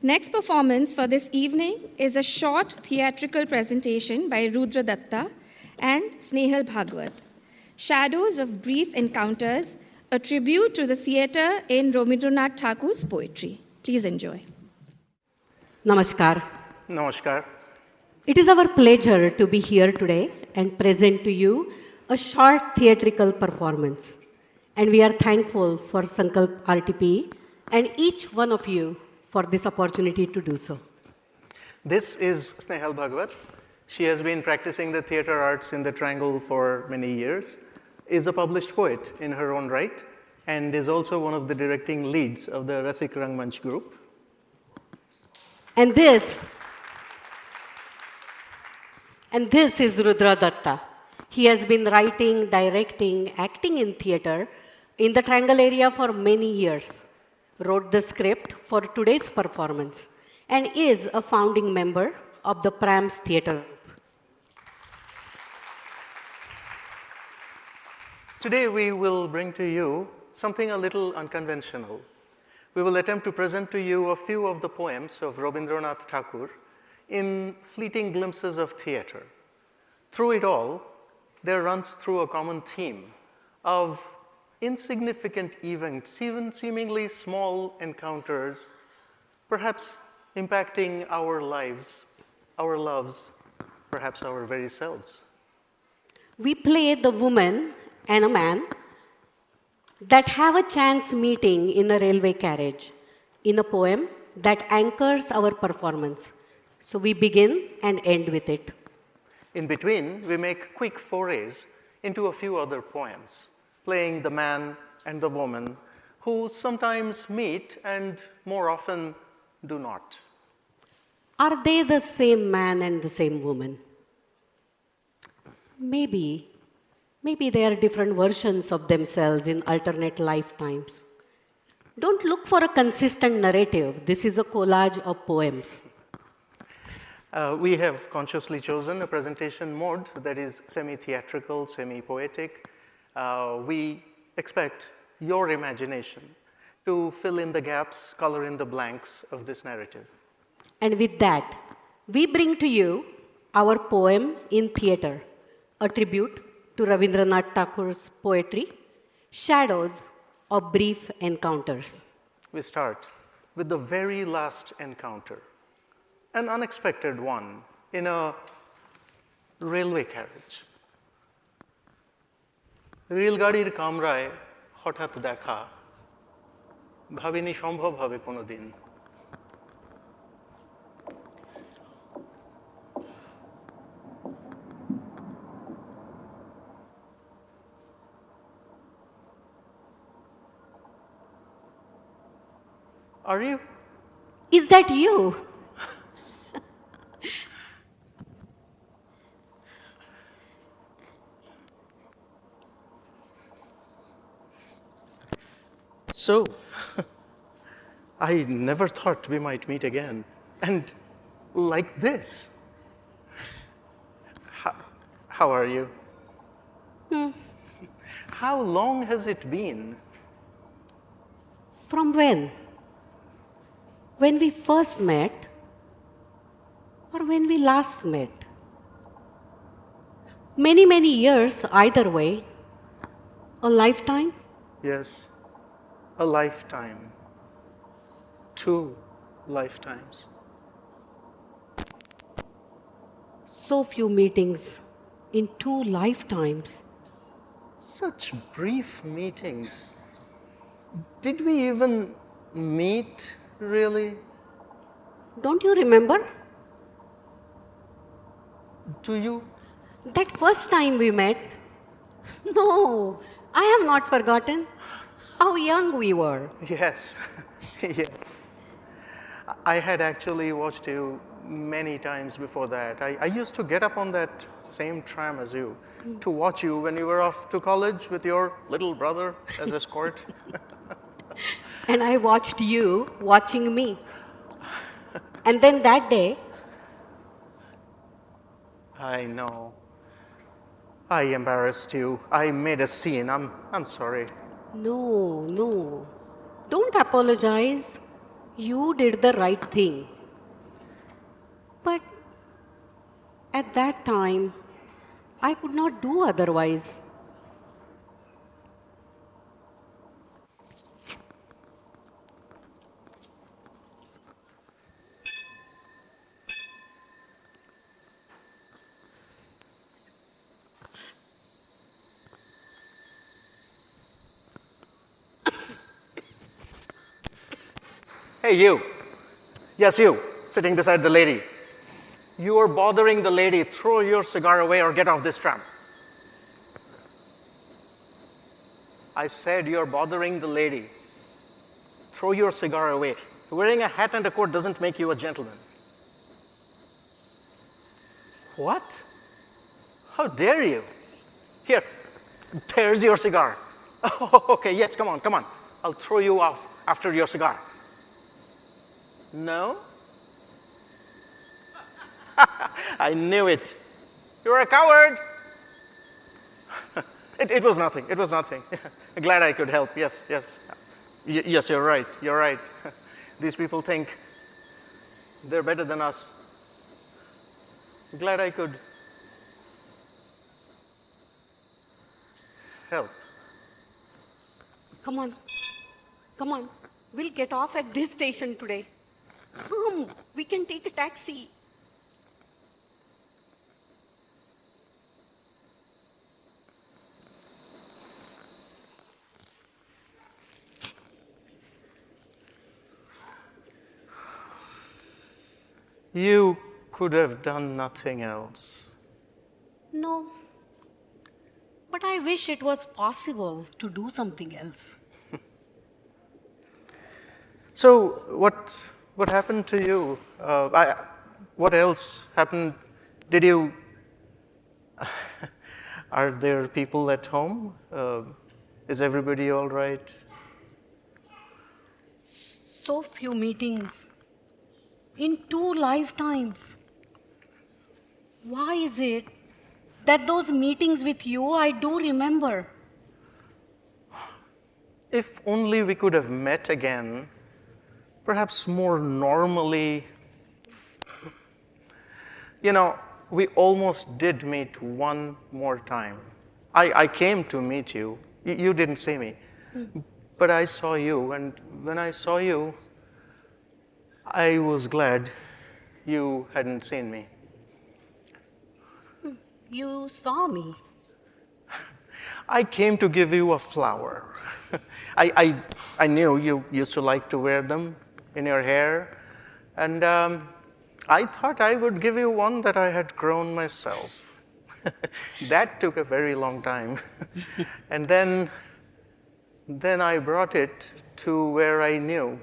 Next performance for this evening is a short theatrical presentation by Rudra Dutta and Snehal Bhagwat, Shadows of Brief Encounters, a tribute to the theatre in Rabindranath Thakur's poetry. Please enjoy. Namaskar. Namaskar. It is our pleasure to be here today and present to you a short theatrical performance. And we are thankful for Sankalp RTP and each one of you for this opportunity to do so. This is Snehal Bhagwat. She has been practicing the theatre arts in the Triangle for many years, is a published poet in her own right, and is also one of the directing leads of the Rasik Rangmanch group. And this is Rudra Dutta. He has been writing, directing, acting in theatre in the Triangle area for many years, wrote the script for today's performance, and is a founding member of the Prams Theatre. Today we will bring to you something a little unconventional. We will attempt to present to you a few of the poems of Rabindranath Thakur in fleeting glimpses of theatre. Through it all, there runs through a common theme of insignificant events, even seemingly small encounters, perhaps impacting our lives, our loves, perhaps our very selves. We play the woman and a man that have a chance meeting in a railway carriage in a poem that anchors our performance. So we begin and end with it. In between, we make quick forays into a few other poems, playing the man and the woman who sometimes meet and more often do not. Are they the same man and the same woman? Maybe they are different versions of themselves in alternate lifetimes. Don't look for a consistent narrative. This is a collage of poems. We have consciously chosen a presentation mode that is semi-theatrical, semi-poetic. We expect your imagination to fill in the gaps, color in the blanks of this narrative. And with that, we bring to you our poem in theatre, a tribute to Rabindranath Tagore's poetry, Shadows of Brief Encounters. We start with the very last encounter, an unexpected one in a railway carriage. রেলগাড়ির কামরায় হঠাৎ দেখা ভাবিনি সম্ভব হবে কোনোদিন Are you? Is that you? So, I never thought we might meet again. And like this. How are you? How long has it been? From when? When we first met or when we last met? Many years either way. A lifetime? Yes. A lifetime. 2 lifetimes. So few meetings in 2 lifetimes. Such brief meetings. Did we even meet, really? Don't you remember? Do you? That first time we met? No, I have not forgotten. How young we were. Yes, yes. I had actually watched you many times before that. I used to get up on that same tram as you to watch you when you were off to college with your little brother as escort. And I watched you watching me. And then that day, I know. I embarrassed you. I made a scene. I'm sorry. No. Don't apologize. You did the right thing. But at that time, I could not do otherwise. Hey, you. Yes, you, sitting beside the lady. You are bothering the lady. Throw your cigar away or get off this tram. I said you're bothering the lady. Throw your cigar away. Wearing a hat and a coat doesn't make you a gentleman. What? How dare you? Here, there's your cigar. Oh, okay, yes, come on, come on. I'll throw you off after your cigar. No? I knew it. You're a coward. It was nothing. It was nothing. Glad I could help. Yes, yes. Yes, you're right. You're right. These people think they're better than us. Glad I could help. Come on. Come on. We'll get off at this station today. Come, we can take a taxi. You could have done nothing else. No. But I wish it was possible to do something else. So, what happened to you? What else happened? Did you? Are there people at home? Is everybody all right? So few meetings in 2 lifetimes. Why is it that those meetings with you I do remember? If only we could have met again, perhaps more normally. You know, we almost did meet one more time. I came to meet you. You didn't see me. But I saw you, and when I saw you, I was glad you hadn't seen me. You saw me. I came to give you a flower. I knew you used to like to wear them in your hair, and I thought I would give you one that I had grown myself. That took a very long time. And then I brought it to where I knew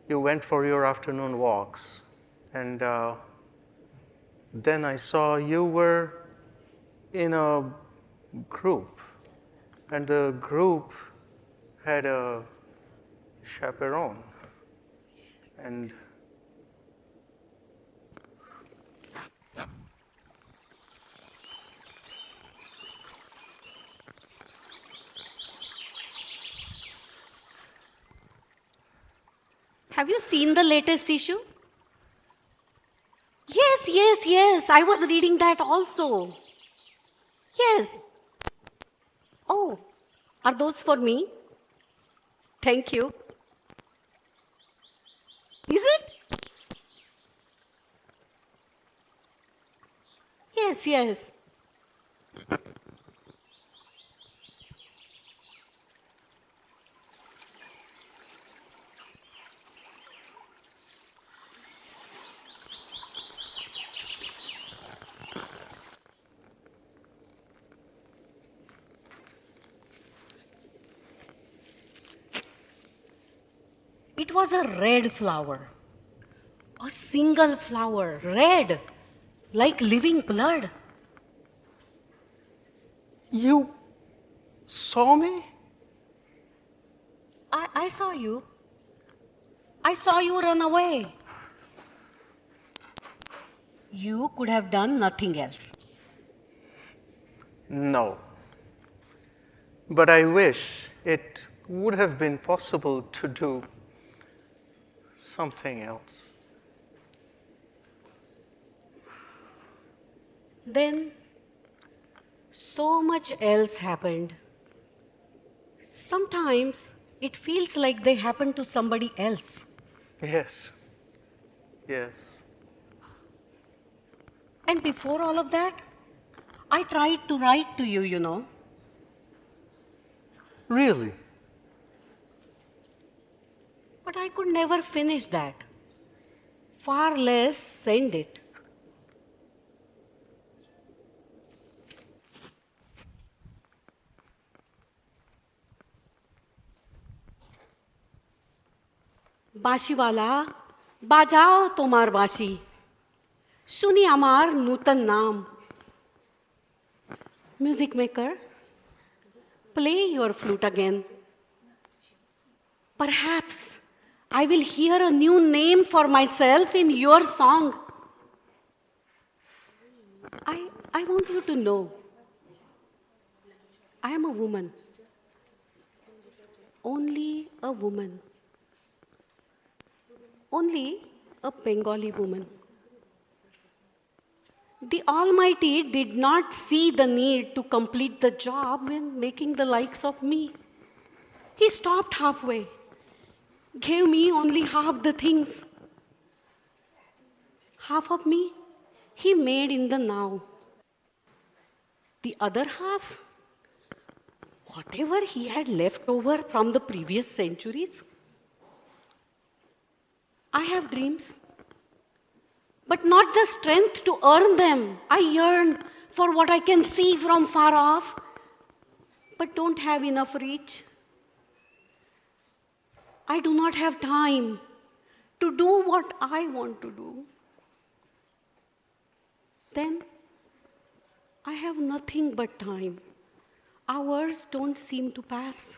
you went for your afternoon walks. And then I saw you were in a group, and the group had a chaperone. And Have you seen the latest issue? Yes. I was reading that also. Yes. Oh, are those for me? Thank you. Is it? Yes. It was a red flower. A single flower, red, like living blood. you saw me? I saw you. I saw you run away. You could have done nothing else. No. But I wish it would have been possible to do something else. Then, so much else happened. Sometimes it feels like they happened to somebody else. Yes, yes. And before all of that, I tried to write to you, you know. Really? But I could never finish that. Far less send it. বাঁশিওয়ালা বাজাও তোমার বাঁশি শুনি আমার নূতন নাম Music maker, play your flute again. Perhaps I will hear a new name for myself in your song. I want you to know I am a woman, only a woman. Only a Bengali woman. The Almighty did not see the need to complete the job when making the likes of me. He stopped halfway, gave me only half the things. Half of me he made in the now. The other half, whatever he had left over from the previous centuries. I have dreams, but not the strength to earn them. I yearn for what I can see from far off, but don't have enough reach. I do not have time to do what I want to do. Then I have nothing but time. Hours don't seem to pass.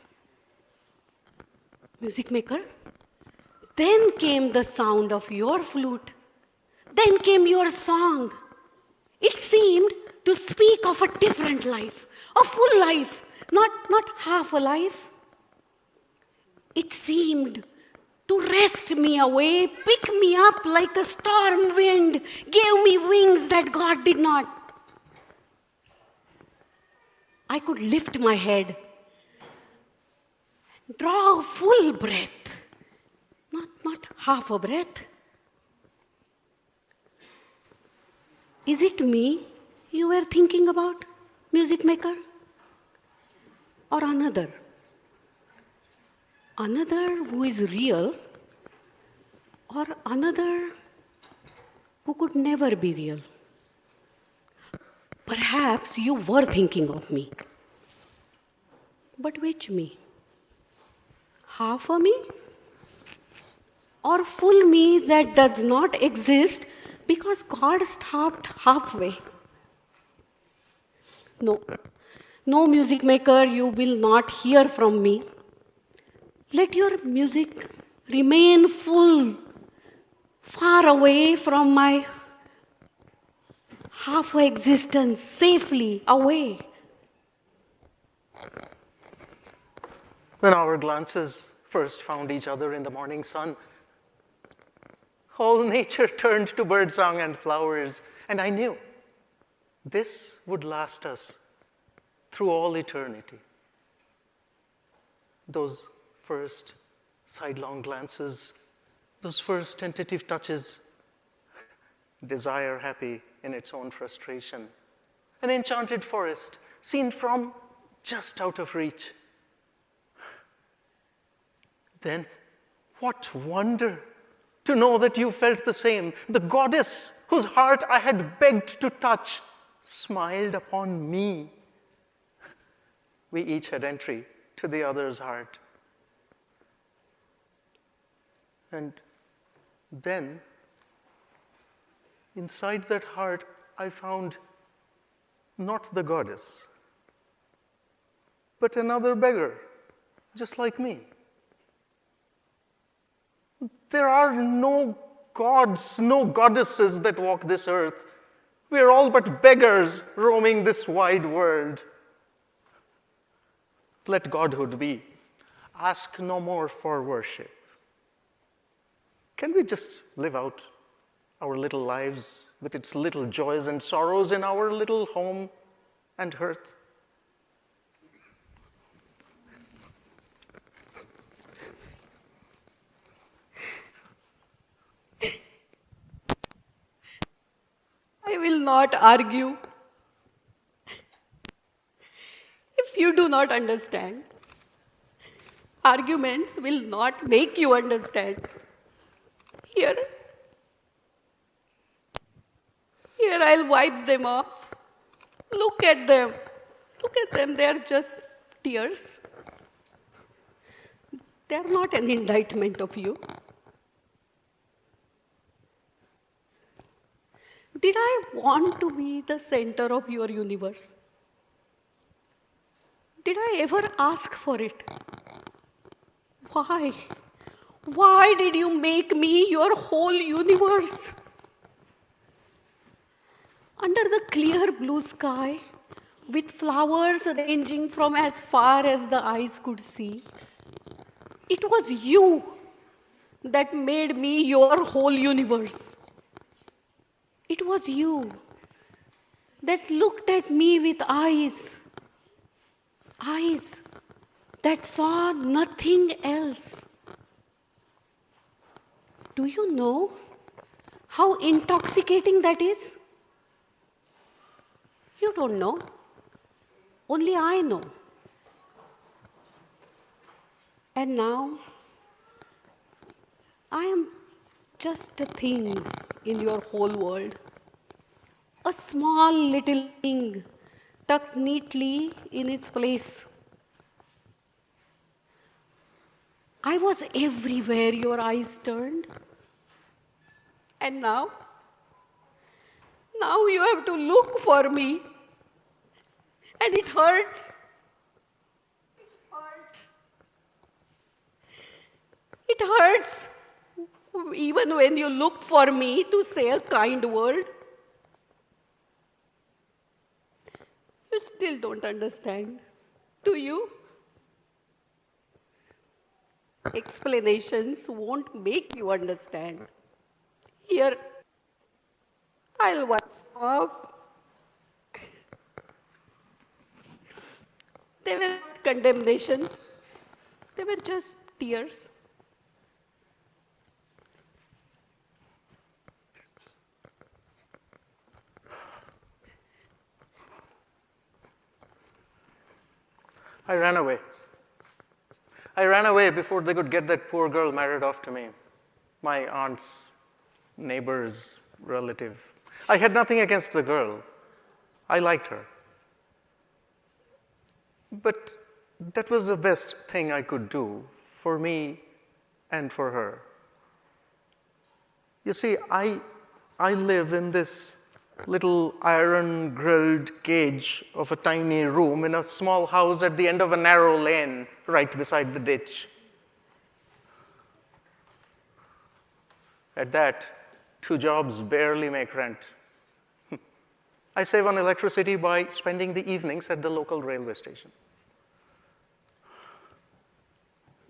Music maker, then came the sound of your flute. Then came your song. It seemed to speak of a different life, a full life, not half a life. It seemed to wrest me away, pick me up like a storm wind, gave me wings that God did not. I could lift my head, draw a full breath, not half a breath. Is it me you were thinking about, music maker? Or another? Another who is real, or another who could never be real? Perhaps you were thinking of me. But which me? Half a me? Or full me that does not exist because God stopped halfway? No, music maker, you will not hear from me. Let your music remain full, far away from my half existence, safely away. When our glances first found each other in the morning sun, all nature turned to birdsong and flowers, and I knew this would last us through all eternity. Those first sidelong glances, those first tentative touches, desire happy in its own frustration, an enchanted forest seen from just out of reach. Then, what wonder to know that you felt the same. The goddess whose heart I had begged to touch smiled upon me. We each had entry to the other's heart. And then, inside that heart, I found not the goddess, but another beggar, just like me. There are no gods, no goddesses that walk this earth. We are all but beggars roaming this wide world. Let godhood be. Ask no more for worship. can we just live out our little lives with its little joys and sorrows in our little home and hearth? I will not argue. If you do not understand, arguments will not make you understand. Here I'll wipe them off. Look at them. Look at them. They are just tears. They are not an indictment of you. Did I want to be the center of your universe? Did I ever ask for it? Why? Why did you make me your whole universe? Under the clear blue sky, with flowers ranging from as far as the eyes could see, it was you that made me your whole universe. It was you that looked at me with eyes that saw nothing else. Do you know how intoxicating that is? You don't know. Only I know. And now, I am just a thing in your whole world. A small little thing tucked neatly in its place. I was everywhere your eyes turned. And now you have to look for me. And it hurts. It hurts. Even when you look for me to say a kind word. You still don't understand, do you? Explanations won't make you understand. Here, I'll wipe off. They were not condemnations. They were just tears. I ran away. I ran away before they could get that poor girl married off to me. My aunt's neighbor's relative. I had nothing against the girl. I liked her. But that was the best thing I could do for me and for her. You see, I live in this little iron-grilled cage of a tiny room in a small house at the end of a narrow lane right beside the ditch. At that, 2 jobs barely make rent. I save on electricity by spending the evenings at the local railway station.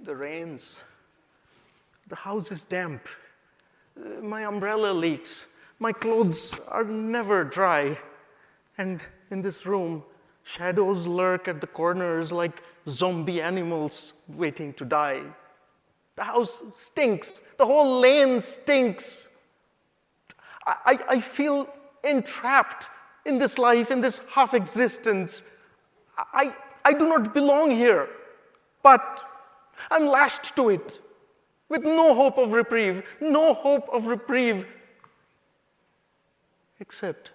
The rains, the house is damp, my umbrella leaks, my clothes are never dry, and in this room, shadows lurk at the corners like zombie animals waiting to die. The house stinks, the whole lane stinks. I feel entrapped in this life, in this half-existence. I do not belong here, but I'm lashed to it with no hope of reprieve, no hope of reprieve, except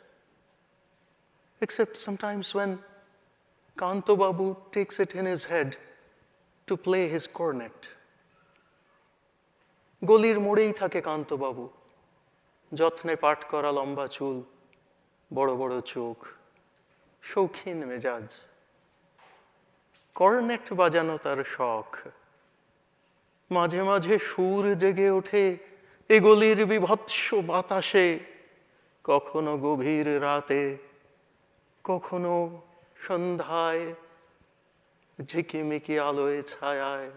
sometimes when Kanto Babu takes it in his head to play his cornet. গলির মোড়েই থাকে কান্ত বাবু, যত্নে পাট করা লম্বা চুল, বড় বড় চোখ, শৌখিন মেজাজ, কর্নেট বাজানো তার শখ। মাঝে মাঝে সুর জেগে ওঠে এ গলির বিভৎস বাতাসে, কখনো গভীর রাতে, কখনো সন্ধ্যায়, ঝিকিমিকি আলোয় ছায়ায়।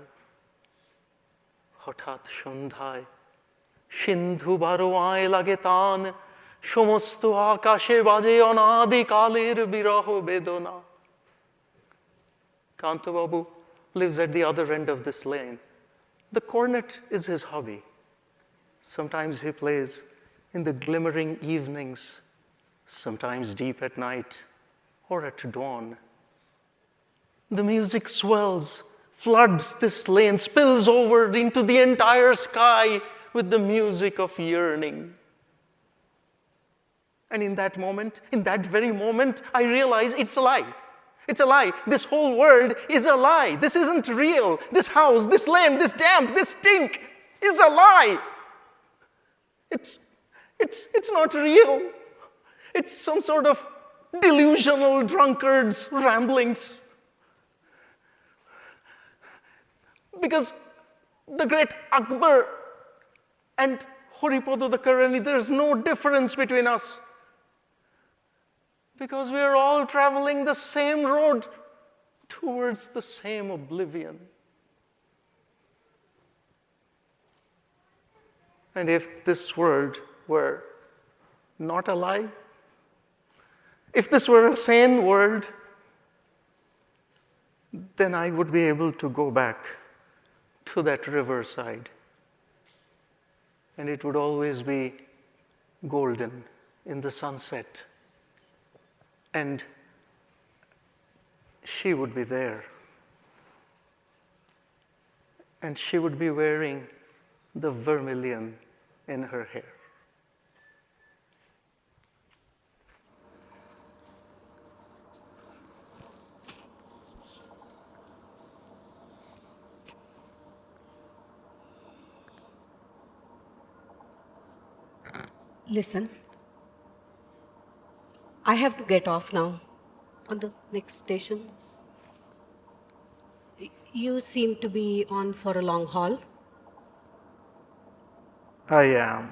হঠাৎ সন্ধ্যায় সিন্ধু বারোয়ায় লাগে তান, সমস্ত আকাশে বাজে অনাদিকালের বিরহ বেদনা. Kantababu lives at the other end of this lane. The cornet is his hobby. Sometimes he plays in the glimmering evenings, sometimes deep at night or at dawn. The music swells, floods this lane, spills over into the entire sky with the music of yearning. And in that very moment, I realize it's a lie. It's a lie. This whole world is a lie. This isn't real. This house, this land, this damp, this stink is a lie. It's not real. It's some sort of delusional drunkard's ramblings. Because the great Akbar and Haripada the Karani, there's no difference between us. Because we are all traveling the same road towards the same oblivion. And if this world were not a lie, if this were a sane world, then I would be able to go back to that riverside. And it would always be golden in the sunset. And she would be there. And she would be wearing the vermilion in her hair. Listen, I have to get off now on the next station. You seem to be on for a long haul. I am.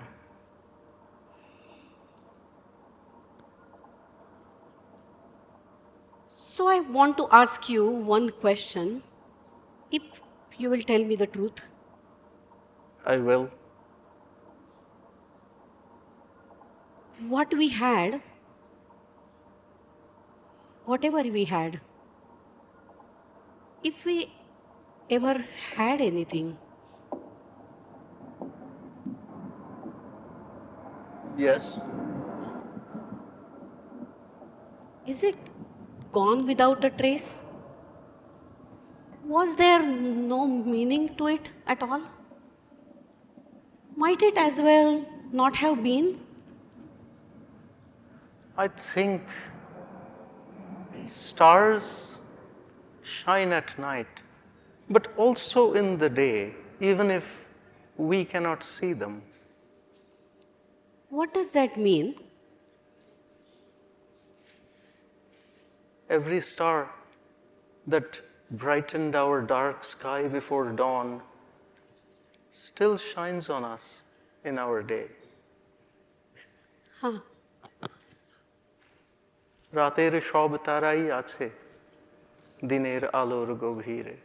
So I want to ask you one question. If you will tell me the truth. I will. What we had, whatever we had, if we ever had anything, Yes. is it gone without a trace? Was there no meaning to it at all? Might it as well not have been? I think stars shine at night, but also in the day, even if we cannot see them. What does that mean? Every star that brightened our dark sky before dawn still shines on us in our day. Huh. রাতের সব তারাই আছে দিনের আলোর গভীরে